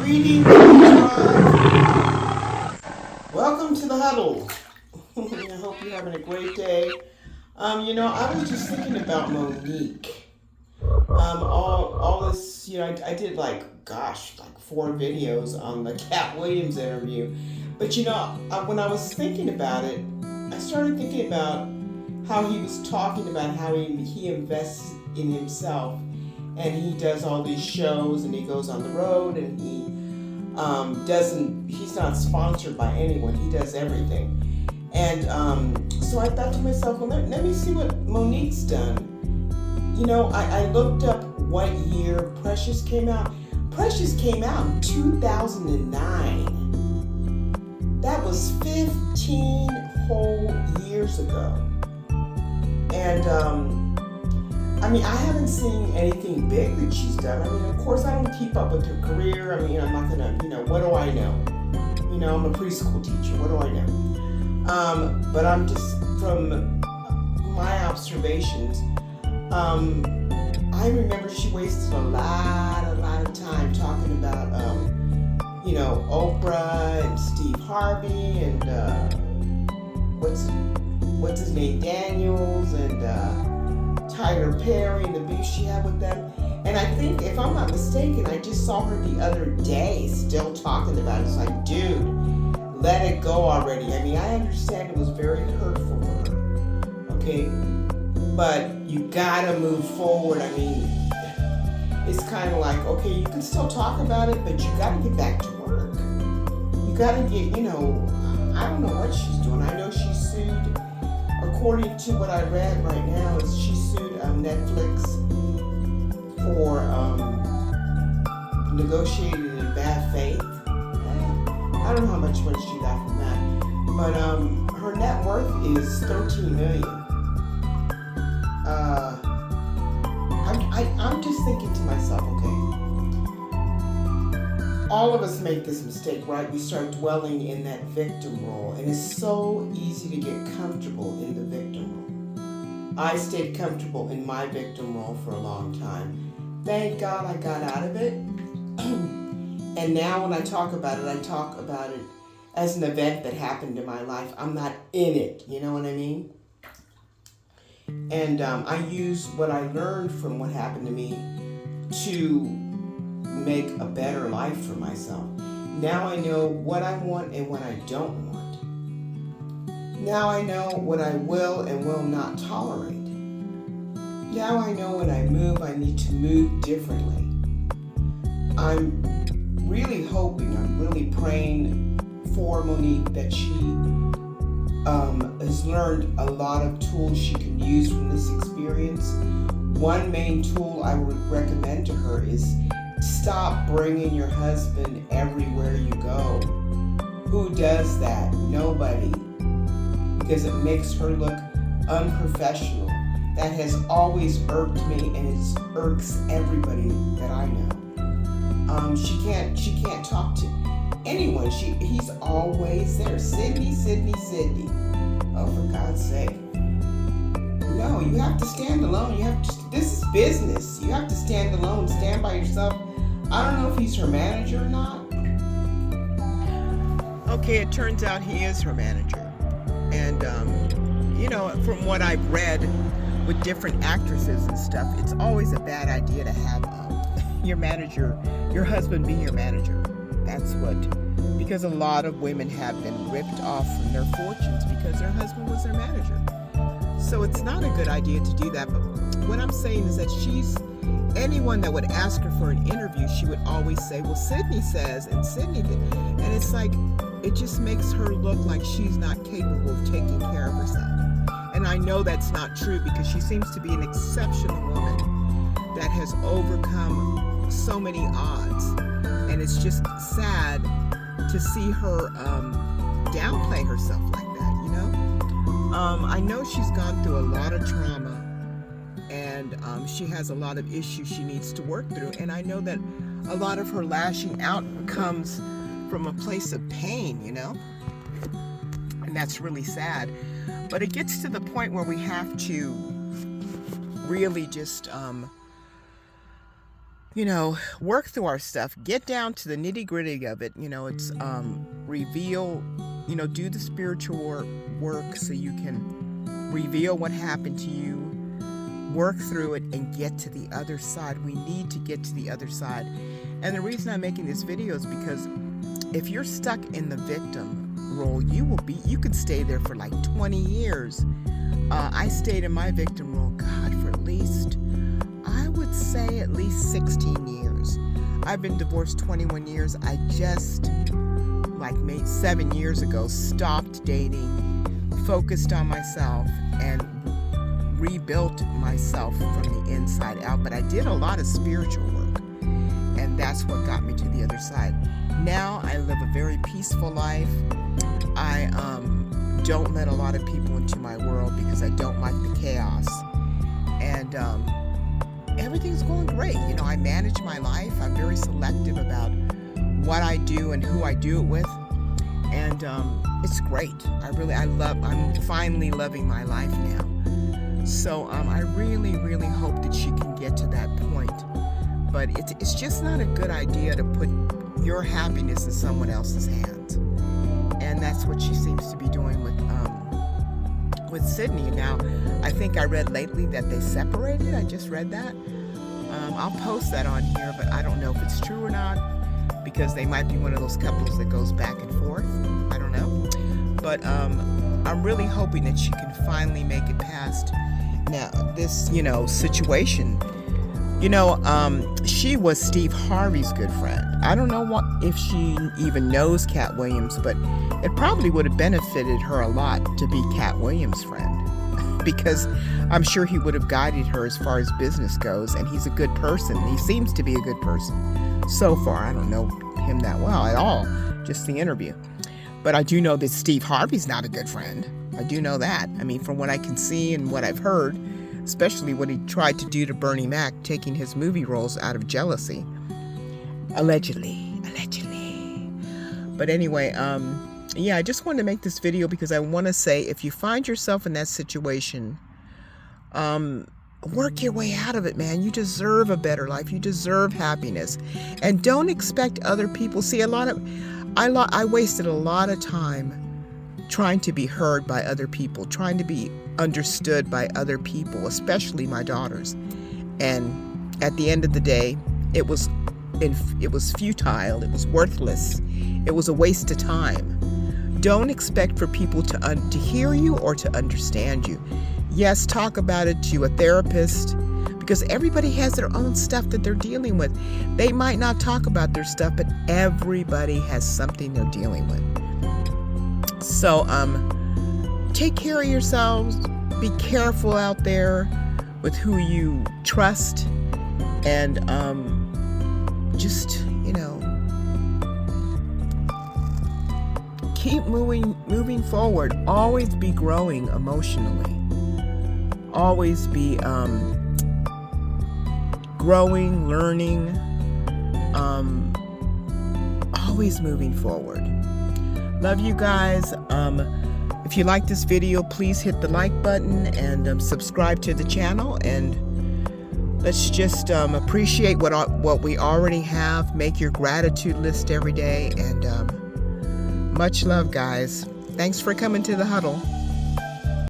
Greetings, everyone. Welcome to the huddle. I hope you're having a great day. I was just thinking about Monique. All this, I did like 4 videos on the Cat Williams interview. But when I was thinking about it, I started thinking about how he was talking about how he invests in himself, and he does all these shows, and he goes on the road, and he he's not sponsored by anyone. He does everything. And so I thought to myself, well, let me see what Monique's done. I looked up what year Precious came out. Precious came out in 2009. That was 15 whole years ago. And I haven't seen anything big that she's done. Of course, I don't keep up with her career. I'm not gonna, what do I know? I'm a preschool teacher. What do I know? But I'm just, from my observations, I remember she wasted a lot of time talking about, Oprah and Steve Harvey and what's his name, Daniels, and Tyler Perry, and the beef she had with them. And I think, if I'm not mistaken, I just saw her the other day still talking about it. It's like, dude, let it go already. I understand it was very hurtful for her, okay? But you gotta move forward. It's kind of like, okay, you can still talk about it, but you gotta get back to work. You gotta get, I don't know what she's doing. I know she sued, according to what I read right now, is she sued Netflix for negotiating in bad faith. I don't know how much money she got from that, but her net worth is $13 million. I'm just thinking to myself, okay, all of us make this mistake, right? We start dwelling in that victim role, and it's so easy to get comfortable in the victim role. I stayed comfortable in my victim role for a long time. Thank God I got out of it. And now when I talk about it as an event that happened in my life. I'm not in it, you know what I mean? And I use what I learned from what happened to me to make a better life for myself. Now I know what I want and what I don't want. Now I know what I will and will not tolerate. Now I know when I move, I need to move differently. I'm really hoping, I'm really praying for Monique that she has learned a lot of tools she can use from this experience. One main tool I would recommend to her is stop bringing your husband everywhere you go. Who does that? Nobody. Because it makes her look unprofessional. That has always irked me, and it irks everybody that I know. She can't talk to anyone. He's always there. Sydney. Oh, for God's sake. No, you have to stand alone. This is business. You have to stand alone, stand by yourself. I don't know if he's her manager or not. Okay, it turns out he is her manager. And, from what I've read with different actresses and stuff, it's always a bad idea to have your husband be your manager. Because a lot of women have been ripped off from their fortunes because their husband was their manager. So it's not a good idea to do that. But what I'm saying is that anyone that would ask her for an interview, she would always say, well, Sydney says, and Sydney did. And it's like, it just makes her look like she's not capable of taking care of herself. And I know that's not true, because she seems to be an exceptional woman that has overcome so many odds. And it's just sad to see her downplay herself like that, I know she's gone through a lot of trauma, and she has a lot of issues she needs to work through. And I know that a lot of her lashing out comes from a place of pain, and that's really sad. But it gets to the point where we have to really just work through our stuff, get down to the nitty-gritty of it. It's reveal, do the spiritual work so you can reveal what happened to you, work through it, and get to the other side. We need to get to the other side. And the reason I'm making this video is because if you're stuck in the victim role, you could stay there for like 20 years. I stayed in my victim role, God, for at least, I would say at least 16 years. I've been divorced 21 years. I just, like, maybe 7 years ago, stopped dating, focused on myself, and rebuilt myself from the inside out. But I did a lot of spiritual work, and that's what got me to the other side. Now I live a very peaceful life. I don't let a lot of people into my world because I don't like the chaos. And everything's going great. I manage my life. I'm very selective about what I do and who I do it with. And it's great. I'm finally loving my life now. So I really, really hope that she can get to that point. But it's just not a good idea to put your happiness in someone else's hands. And that's what she seems to be doing with Sydney. Now, I think I read lately that they separated. I just read that. I'll post that on here, but I don't know if it's true or not, because they might be one of those couples that goes back and forth. I don't know. But I'm really hoping that she can finally make it past now this, situation. She was Steve Harvey's good friend. I don't know if she even knows Cat Williams, but it probably would have benefited her a lot to be Cat Williams' friend, because I'm sure he would have guided her as far as business goes, and he's a good person. He seems to be a good person. So far, I don't know him that well at all, just the interview. But I do know that Steve Harvey's not a good friend. I do know that. I mean, from what I can see and what I've heard, especially what he tried to do to Bernie Mac, taking his movie roles out of jealousy. Allegedly. But anyway, I just wanted to make this video because I want to say, if you find yourself in that situation, work your way out of it, man. You deserve a better life. You deserve happiness. And don't expect other people. See, I wasted a lot of time trying to be heard by other people, trying to be understood by other people, especially my daughters. And at the end of the day, it was futile. It was worthless. It was a waste of time. Don't expect for people to hear you or to understand you. Yes, talk about it to a therapist, because everybody has their own stuff that they're dealing with. They might not talk about their stuff, but everybody has something they're dealing with. So take care of yourselves. Be careful out there with who you trust, and just keep moving forward. Always be growing emotionally. Always be growing, learning, always moving forward. Love you guys. If you like this video, please hit the like button and subscribe to the channel. And let's just appreciate what we already have. Make your gratitude list every day. And much love, guys. Thanks for coming to the huddle.